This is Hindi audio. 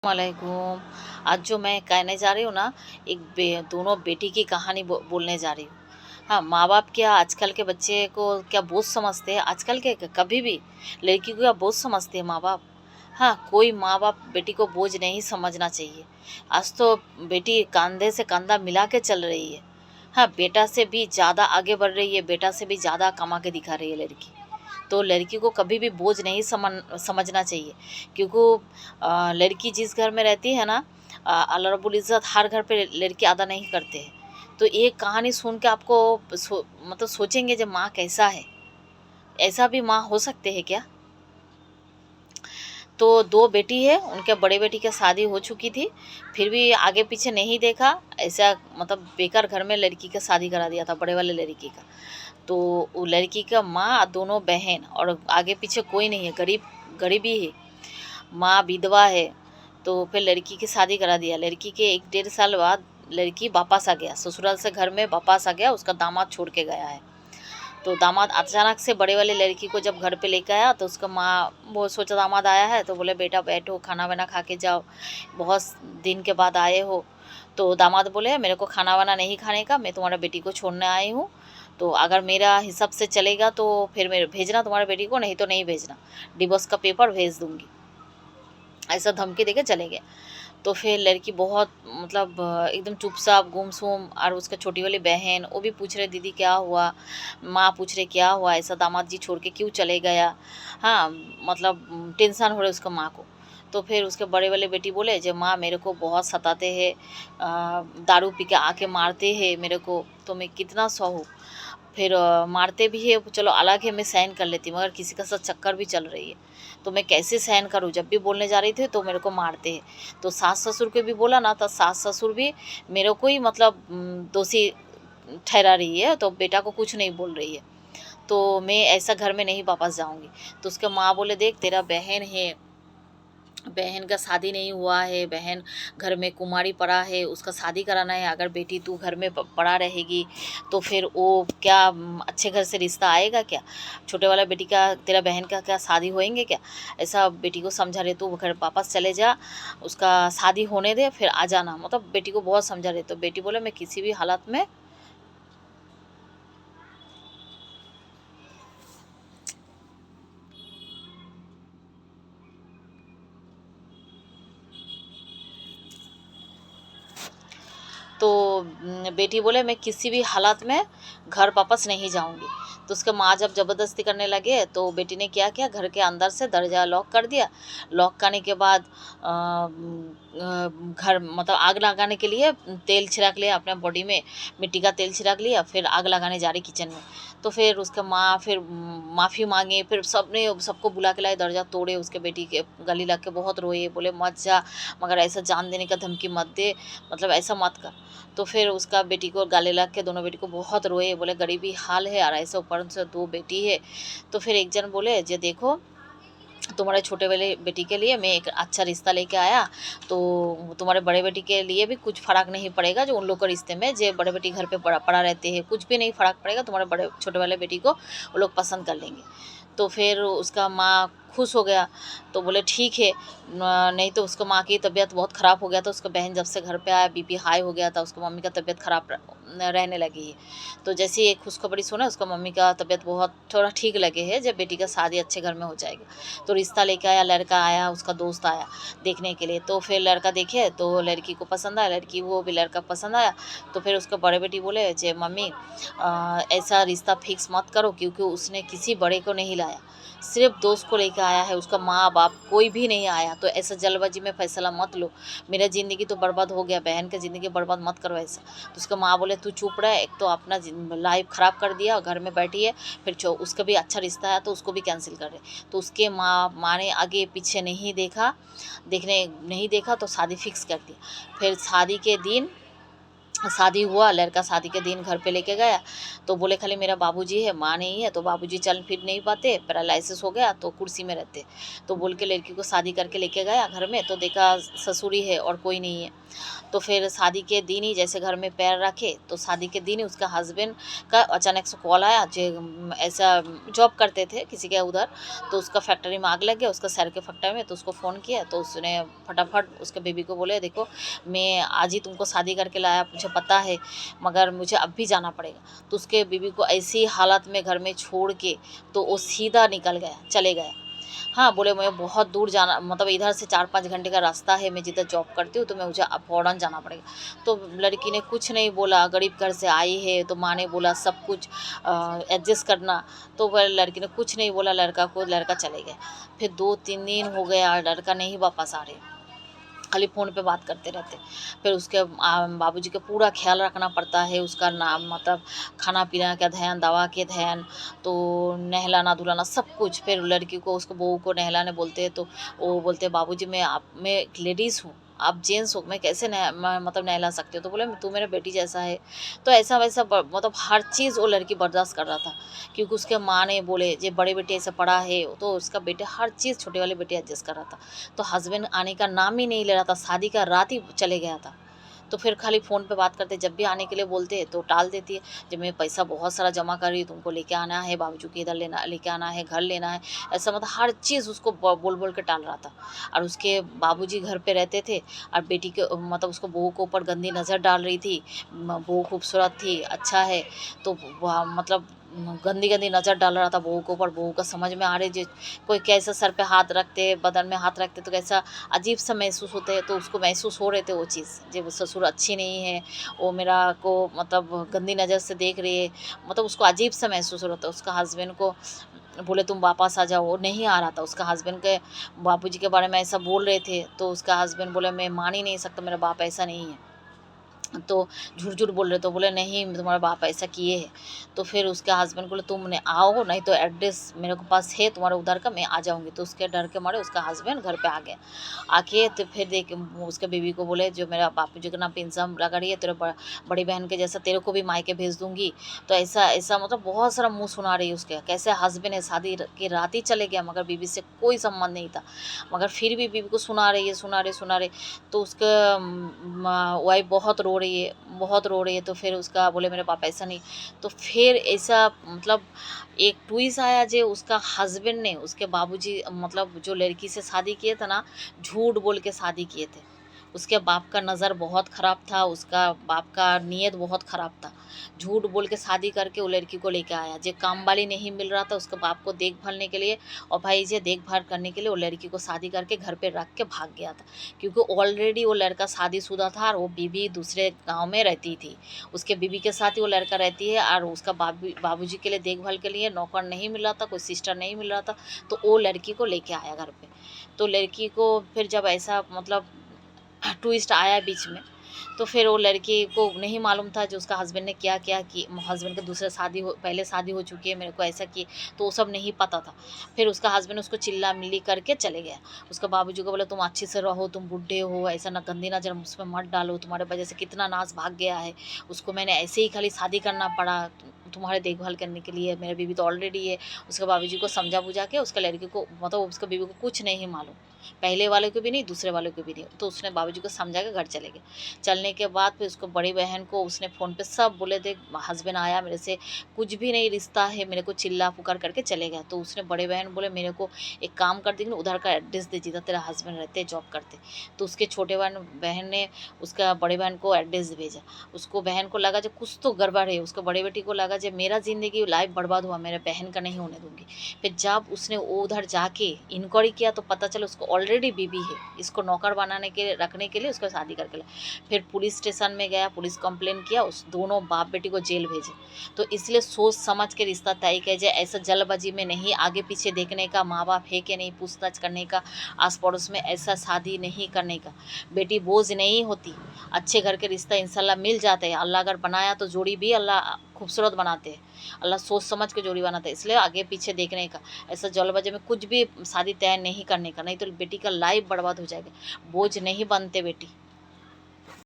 वालेकुम। आज जो मैं कहने जा रही हूँ ना, दोनों बेटी की कहानी बोलने जा रही हूँ। हाँ, माँ बाप क्या आजकल के बच्चे को क्या बोझ समझते हैं, आजकल के कभी भी लड़की को क्या बोझ समझते हैं माँ बाप। हाँ, कोई माँ बाप बेटी को बोझ नहीं समझना चाहिए। आज तो बेटी कंधे से कंधा मिला के चल रही है। हाँ, बेटा से भी ज़्यादा आगे बढ़ रही है, बेटा से भी ज़्यादा कमा के दिखा रही है लड़की। तो लड़की को कभी भी बोझ नहीं समझना चाहिए, क्योंकि लड़की जिस घर में रहती है ना, अल्लाह रब्बुल इज़्ज़त हर घर पे लड़की अदा नहीं करते हैं। तो एक कहानी सुन के आपको मतलब सोचेंगे जब माँ कैसा है, ऐसा भी माँ हो सकते हैं क्या? तो 2 बेटी है, उनके बड़े बेटी की शादी हो चुकी थी, फिर भी आगे पीछे नहीं देखा, ऐसा मतलब बेकार घर में लड़की का शादी करा दिया था, बड़े वाले लड़की का। तो वो लड़की का माँ, दोनों बहन और आगे पीछे कोई नहीं है, गरीबी है, माँ विधवा है। तो फिर लड़की की शादी करा दिया। लड़की के 1 डेढ़ साल बाद लड़की वापस आ गया, ससुराल से घर में वापस आ गया, उसका दामाद छोड़ के गया है। तो दामाद अचानक से बड़े वाली लड़की को जब घर पे लेके आया, तो उसका माँ वो सोचा दामाद आया है, तो बोले बेटा बैठो, खाना वाना खा के जाओ, बहुत दिन के बाद आए हो। तो दामाद बोले मेरे को खाना वाना नहीं खाने का, मैं तुम्हारा बेटी को छोड़ने आई हूँ, तो अगर मेरा हिसाब से चलेगा तो फिर मेरे भेजना तुम्हारे बेटी को, नहीं तो नहीं भेजना, डिवोर्स का पेपर भेज दूँगी। ऐसा धमकी देके चले गए। तो फिर लड़की बहुत मतलब एकदम चुपचाप गुमसुम, और उसका छोटी वाली बहन वो भी पूछ रहे दीदी क्या हुआ, माँ पूछ रहे क्या हुआ, ऐसा दामाद जी छोड़ के क्यों चले गया। हाँ, मतलब टेंशन हो रही उसका माँ को। तो फिर उसके बड़े वाले बेटी बोले जे माँ मेरे को बहुत सताते हैं, दारू पी के आके मारते हैं मेरे को, तो मैं कितना सहूँ। फिर मारते भी है, चलो अलग है, मैं सहन कर लेती हूँ, मगर किसी का साथ चक्कर भी चल रही है, तो मैं कैसे सहन करूँ, जब भी बोलने जा रही थी तो मेरे को मारते हैं। तो सास ससुर को भी बोला ना, तो सास ससुर भी मेरे को ही मतलब दोषी ठहरा रही है, तो बेटा को कुछ नहीं बोल रही है। तो मैं ऐसा घर में नहीं वापस जाऊँगी। तो उसके माँ बोले देख तेरा बहन है, बहन का शादी नहीं हुआ है, बहन घर में कुंवारी पड़ा है, उसका शादी कराना है। अगर बेटी तू घर में पड़ा रहेगी तो फिर वो क्या अच्छे घर से रिश्ता आएगा क्या? छोटे वाला बेटी का, तेरा बहन का क्या शादी होएंगे क्या? ऐसा बेटी को समझा रहे, तू घर वापस चले जा, उसका शादी होने दे फिर आ जाना, मतलब बेटी को बहुत समझा रहे। तो बेटी बोले मैं किसी भी हालत में तो बेटी बोले मैं किसी भी हालत में घर वापस नहीं जाऊंगी। तो उसके माँ जब ज़बरदस्ती करने लगे, तो बेटी ने क्या किया, घर के अंदर से दरवाज़ा लॉक कर दिया। लॉक करने के बाद घर मतलब आग लगाने के लिए तेल छिड़क लिया अपने बॉडी में, मिट्टी का तेल छिड़क लिया, फिर आग लगाने जा रही किचन में। तो फिर उसके माँ फिर माफ़ी मांगे, फिर सबने सबको बुला के लाए, दरवाज़ा तोड़े, उसके बेटी के गले लग के बहुत रोए, बोले मत जा, मगर ऐसा जान देने का धमकी मत दे, मतलब ऐसा मत कर। तो फिर उसका बेटी को गले लग के दोनों बेटी को बहुत रोए, बोले गरीबी हाल है, और ऐसे ऊपर से 2 बेटी है। तो फिर एक जन बोले जे देखो तुम्हारे छोटे वाले बेटी के लिए मैं एक अच्छा रिश्ता लेके आया, तो तुम्हारे बड़े बेटी के लिए भी कुछ फ़र्क नहीं पड़ेगा, जो उन लोग के रिश्ते में जो बड़े बेटी घर पे पड़ा रहते हैं, कुछ भी नहीं फ़र्क पड़ेगा, तुम्हारे बड़े छोटे वाले बेटी को वो लोग पसंद कर लेंगे। तो फिर उसका माँ खुश हो गया, तो बोले ठीक है। नहीं तो उसको माँ की तबीयत बहुत ख़राब हो गया था, उसका बहन जब से घर पे आया बीपी हाई हो गया था, उसको मम्मी का तबीयत ख़राब रहने लगी है। तो जैसे ही एक खुशखबरी सुना, उसका मम्मी का तबीयत बहुत थोड़ा ठीक लगे है, जब बेटी का शादी अच्छे घर में हो जाएगी। तो रिश्ता लेके आया, लड़का आया, उसका दोस्त आया देखने के लिए। तो फिर लड़का देखे तो लड़की को पसंद आया, लड़की वो भी लड़का पसंद आया। तो फिर उसके बड़े बेटी बोले जे मम्मी ऐसा रिश्ता फिक्स मत करो, क्योंकि उसने किसी बड़े को नहीं लाया, सिर्फ दोस्त को लेकर आया है, उसका माँ बाप कोई भी नहीं आया। तो ऐसा जल्दबाजी में फैसला मत लो, मेरा ज़िंदगी तो बर्बाद हो गया, बहन का ज़िंदगी बर्बाद मत करो ऐसा। तो उसका माँ बोले तू चुप रह, एक तो अपना लाइफ ख़राब कर दिया, घर में बैठी है, फिर उसका भी अच्छा रिश्ता है तो उसको भी कैंसिल कर रहे। तो उसके माँ ने आगे पीछे नहीं देखा, तो शादी फिक्स कर दी। फिर शादी के दिन शादी हुआ, लड़का शादी के दिन घर पे लेके गया, तो बोले खाली मेरा बाबूजी है, माँ नहीं है। तो बाबूजी चल फिर नहीं पाते, पैरालिसिस हो गया, तो कुर्सी में रहते। तो बोल के लड़की को शादी करके लेके गया घर में, तो देखा ससुर ही है और कोई नहीं है। तो फिर शादी के दिन ही जैसे घर में पैर रखे, तो शादी के दिन ही उसका हस्बैंड का अचानक से कॉल आया, जो ऐसा जॉब करते थे किसी के उधर, तो उसका फैक्ट्री में आग लग गया, उसका सर के फैक्ट्री में। तो उसको फ़ोन किया, तो उसने फटाफट उसके बेबी को बोले, देखो मैं आज ही तुमको शादी करके लाया, मुझे पता है, मगर मुझे अब भी जाना पड़ेगा। तो उसके बीवी को ऐसी हालत में घर में छोड़ के तो वो सीधा निकल गया, चले गया। हाँ, बोले मैं बहुत दूर जाना, मतलब इधर से 4-5 घंटे का रास्ता है, मैं जिधर जॉब करती हूँ, तो मैं मुझे अब फ़ौरन जाना पड़ेगा। तो लड़की ने कुछ नहीं बोला, गरीब घर से आई है, तो माँ ने बोला सब कुछ एडजस्ट करना। तो वह लड़की ने कुछ नहीं बोला लड़का को, लड़का चले गए। फिर 2-3 दिन हो गया, लड़का नहीं वापस आ रहे, खाली फ़ोन पे बात करते रहते। फिर उसके बाबूजी का पूरा ख़्याल रखना पड़ता है, उसका नाम मतलब खाना-पीना का ध्यान, दवा के ध्यान, तो नहलाना-धुलाना सब कुछ। फिर लड़की को, उसको बहू को नहलाने बोलते हैं, तो वो बोलते हैं, बाबूजी मैं एक लेडीज़ हूँ, आप जेंट्स हो, मैं कैसे मतलब नहला सकती हूँ? तो बोले तू मेरा बेटी जैसा है। तो ऐसा-वैसा मतलब हर चीज़ वो लड़की बर्दाश्त कर रहा था, क्योंकि उसके माँ ने बोले जे बड़े बेटे ऐसे पढ़ा है, तो उसका बेटे हर चीज़ छोटे वाले बेटे एडजस्ट कर रहा था। तो हस्बैंड आने का नाम ही नहीं ले रहा था, शादी का रात ही चले गया था। तो फिर खाली फ़ोन पे बात करते, जब भी आने के लिए बोलते तो टाल देती है, जब मैं पैसा बहुत सारा जमा कर रही हूँ, तुमको लेके आना है, बाबूजी को इधर लेके आना है, घर लेना है, ऐसा मतलब हर चीज़ उसको बोल-बोल के टाल रहा था। और उसके बाबूजी घर पे रहते थे, और बेटी के मतलब उसको बहू के ऊपर गंदी नज़र डाल रही थी। बहू खूबसूरत थी, अच्छा है, तो वह मतलब गंदी-गंदी नज़र डाल रहा था बहू के ऊपर। बहू का समझ में आ रही, जी कोई कैसा सर पे हाथ रखते, बदन में हाथ रखते, तो कैसा अजीब-सा महसूस होते हैं। तो उसको महसूस हो रहे थे वो चीज़, जे वो ससुर अच्छी नहीं है, वो मेरा को मतलब गंदी नज़र से देख रही है, मतलब उसको अजीब-सा महसूस हो रहा था। उसका हस्बैंड को बोले तुम वापस आ जाओ, वो नहीं आ रहा था। उसका हस्बैंड के बाबूजी के बारे में ऐसा बोल रहे थे, तो उसका हस्बैंड बोले मैं मान ही नहीं सकता, मेरा बाप ऐसा नहीं है। तो झूठ-झूठ बोल रहे, तो बोले नहीं तुम्हारा बाप ऐसा किए है। तो फिर उसके हस्बैंड बोले तुम आओ, नहीं तो एड्रेस मेरे को पास है तुम्हारे उधर का, मैं आ जाऊँगी। तो उसके डर के मारे उसका हस्बैंड घर पे आ गया। आके तो फिर देख उसके बीवी को बोले, जो मेरा बापूजी का नाम पिंसम लगा रही है, तेरे बड़ी बहन के जैसा तेरे को भी मायके भेज दूँगी। तो ऐसा मतलब बहुत सारा मुँह सुना रही है उसके, कैसे हस्बैंड है, शादी की रात ही चले गया, मगर बीवी से कोई संबंध नहीं था। मगर फिर भी बीवी को सुना रही है, सुना रही। तो उसका वाइफ़ बहुत रो रही है, तो फिर उसका बोले मेरे पापा ऐसा नहीं। तो फिर ऐसा मतलब एक ट्विस्ट आया, जो उसका हस्बैंड ने उसके बाबूजी मतलब जो लड़की से शादी किए थे ना, झूठ बोल के शादी किए थे। उसके बाप का नज़र बहुत ख़राब था, उसका बाप का नीयत बहुत ख़राब था। झूठ बोल के शादी करके वो लड़की को लेके आया, जो काम वाली नहीं मिल रहा था उसके बाप को देखभालने के लिए, और भाई जे देखभाल करने के लिए वो लड़की को शादी करके घर पे रख के भाग गया था। क्योंकि ऑलरेडी वो लड़का शादीशुदा था, और वो बीवी दूसरे गाँव में रहती थी। उसके बीवी के साथ ही वो लड़का रहती है, और उसका बाबूजी के लिए देखभाल के लिए नौकर नहीं मिल रहा था, कोई सिस्टर नहीं मिल रहा था, तो वो लड़की को लेके आया घर पे। तो लड़की को फिर जब ऐसा मतलब ट्विस्ट आया बीच में, तो फिर वो लड़की को नहीं मालूम था जो उसका हस्बैंड ने क्या-क्या कि हस्बैंड के दूसरे पहले शादी हो चुकी है, मेरे को ऐसा किए, तो वो सब नहीं पता था। फिर उसका हस्बैंड उसको चिल्ला-मिल्ली करके चले गया। उसके बाबूजी को बोला तुम अच्छे से रहो, तुम बूढ़े हो, ऐसा ना गंदी नज़र मुझ पे मत डालो, तुम्हारे वजह से कितना नाश भाग गया है। उसको मैंने ऐसे ही खाली शादी करना पड़ा तुम्हारे देखभाल करने के लिए, मेरा बीवी तो ऑलरेडी है। उसके बाबूजी को समझा-बुझा के उसका लड़की को मतलब उसका बीवी को कुछ नहीं मालूम, पहले वाले को भी नहीं, दूसरे वाले को भी नहीं। तो उसने बाबूजी को समझा के घर चले गए। चलने के बाद फिर उसको बड़ी बहन को उसने फ़ोन पे सब बोले, देख हस्बैंड आया, मेरे से कुछ भी नहीं रिश्ता है, मेरे को चिल्ला पुकार करके चले गया। तो उसने बड़े बहन बोले मेरे को एक काम कर देगी ना, उधर का एड्रेस दे जिधर तेरा हस्बैंड रहते जॉब करते। तो उसके छोटे बहन ने उसका बड़े बहन को एड्रेस भेजा। उसको बहन को लगा जो कुछ तो गड़बड़ है, उसको बड़ी बेटी को लगा जो मेरा ज़िंदगी लाइफ बर्बाद हुआ, मेरे बहन का नहीं होने दूँगी। फिर जब उसने वो उधर जाके इंक्वायरी किया, तो पता चला उसको ऑलरेडी बीवी है, इसको नौकर बनाने के रखने के लिए उसको शादी करके लाया। फिर पुलिस स्टेशन में गया, पुलिस कंप्लेन किया, उस दोनों बाप बेटी को जेल भेजे। तो इसलिए सोच समझ के रिश्ता तय किया जाए, ऐसा जल्दबाजी में नहीं, आगे पीछे देखने का, माँ बाप है कि नहीं पूछताछ करने का, आस पड़ोस में ऐसा शादी नहीं करने का। बेटी बोझ नहीं होती, अच्छे घर के रिश्ता इंशाल्लाह मिल जाते हैं। अल्लाह अगर बनाया तो जोड़ी भी अल्लाह खूबसूरत बनाते हैं, अल्लाह सोच समझ के जोड़ी बनाते हैं। इसलिए आगे पीछे देखने का, ऐसा जल्दबाजी में कुछ भी शादी तय नहीं करने का, नहीं तो बेटी का लाइफ बर्बाद हो जाएगा। बोझ नहीं बनते बेटी।